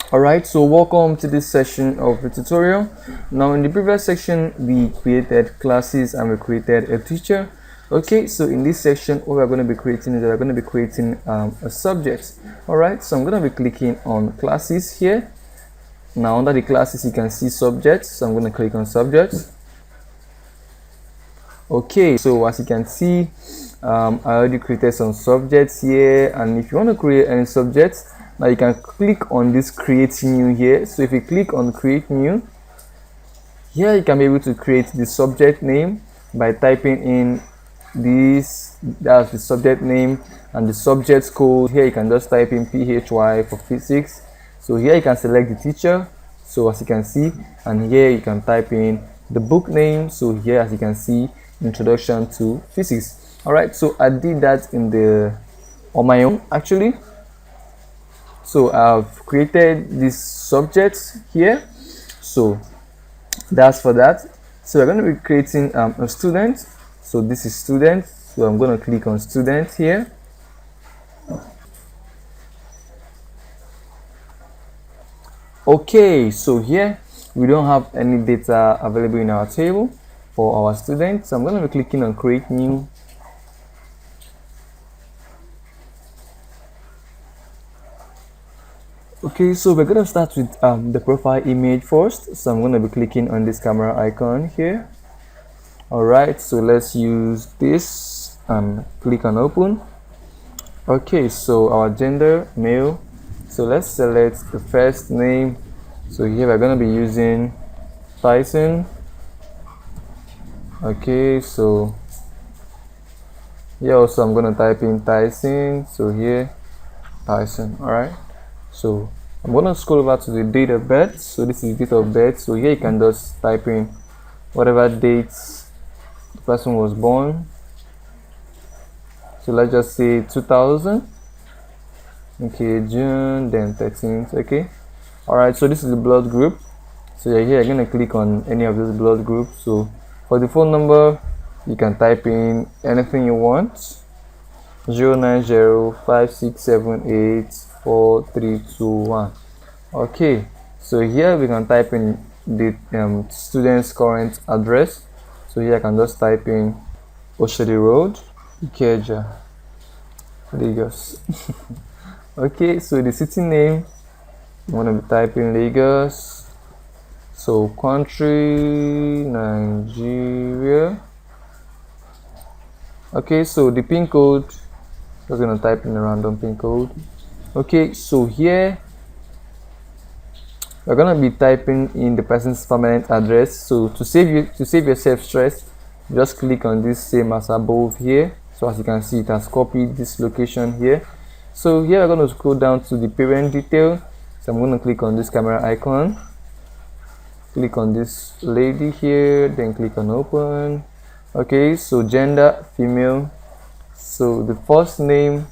Alright, so welcome to this session of the tutorial. Now in the previous section we created classes and we created a teacher. Okay, so in this section what we're going to be creating is we're going to be creating a subject. Alright, so I'm going to be clicking on classes here. Now under the classes you can see subjects, so I'm going to click on subjects. Okay, so as you can see I already created some subjects here, and if you want to create any subjects, now you can click on this create new here. So if you click on create new here, you can be able to create the subject name by typing in this, that's the subject name, and the subject code here you can just type in PHY for physics. So here you can select the teacher, so as you can see, and here you can type in the book name. So here as you can see, introduction to physics. All right, so I did that on my own actually. So I've created these subjects here, so that's for that. So we're going to be creating a student. So this is student, so I'm going to click on student here. Okay, so here we don't have any data available in our table for our student, so I'm going to be clicking on create new. Okay, so we're going to start with the profile image first. So I'm going to be clicking on this camera icon here. Alright, so let's use this and click on open. Okay, so our gender, male. So let's select the first name. So here we're going to be using Tyson. Okay, so here also I'm going to type in Tyson. So here, Tyson. Alright. So I'm going to scroll over to the date of birth. So this is date of birth. So here you can just type in whatever dates the person was born. So let's just say 2000. Okay, June, then 13th. Okay. Alright, so this is the blood group. So here you're going to click on any of these blood groups. So for the phone number, you can type in anything you want. 09056784321. Okay, so here we can type in the student's current address. So here I can just type in Oshodi Road, Ikeja, Lagos. Okay, so the city name, I'm going to be typing Lagos. So country, Nigeria. Okay, so the pin code, just going to type in a random pin code. Okay, so here we're going to be typing in the person's permanent address. So to save yourself stress, just click on this same as above here. So as you can see, it has copied this location here. So here we're going to scroll down to the parent detail. So I'm going to click on this camera icon, click on this lady here, then click on open. Okay, so gender, female. So the first name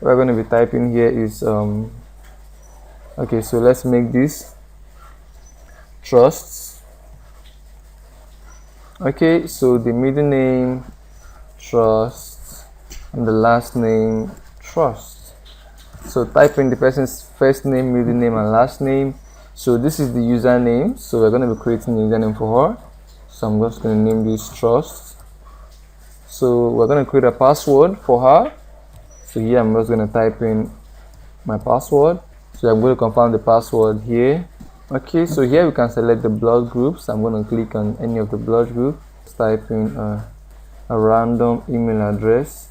we're going to be typing here is okay, so let's make this Trust. Okay, so the middle name Trust and the last name Trust. So type in the person's first name, middle name, and last name. So this is the username, so we're going to be creating a username for her. So I'm just going to name this Trust. So we're going to create a password for her. So here I'm just going to type in my password. So I'm going to confirm the password here. Okay, so here we can select the blood groups. I'm going to click on any of the blood groups. Type in a random email address.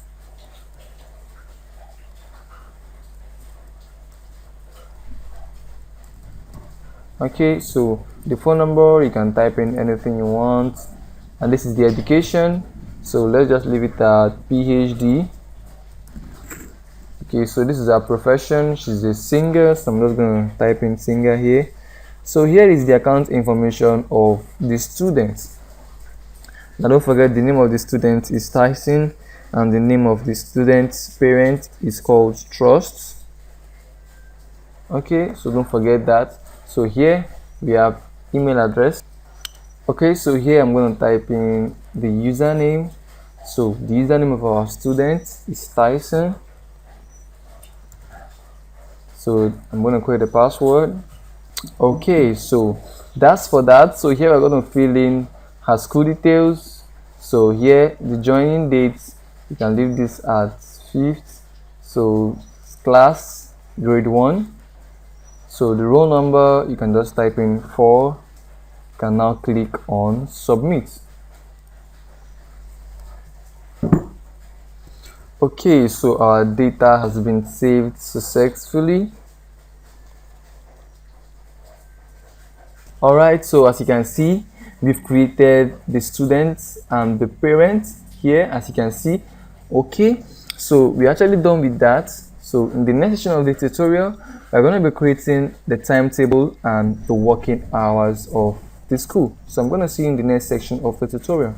Okay, so the phone number, you can type in anything you want, and this is the education. So let's just leave it at PhD. Okay, so this is her profession. She's a singer, so I'm just going to type in singer here. So here is the account information of the student. Now don't forget, the name of the student is Tyson, and the name of the student's parent is called Trust. Okay, so don't forget that. So here we have email address. Okay, so here I'm going to type in the username. So the username of our student is Tyson. So I'm going to create a password. Okay, so that's for that. So here we're going to fill in her school details. So here the joining dates, you can leave this at 5th. So class grade 1. So the roll number, you can just type in 4. You can now click on submit. Okay, so our data has been saved successfully. Alright, so as you can see, we've created the students and the parents here, as you can see. Okay, so we're actually done with that. So in the next section of the tutorial, we're going to be creating the timetable and the working hours of the school. So I'm going to see you in the next section of the tutorial.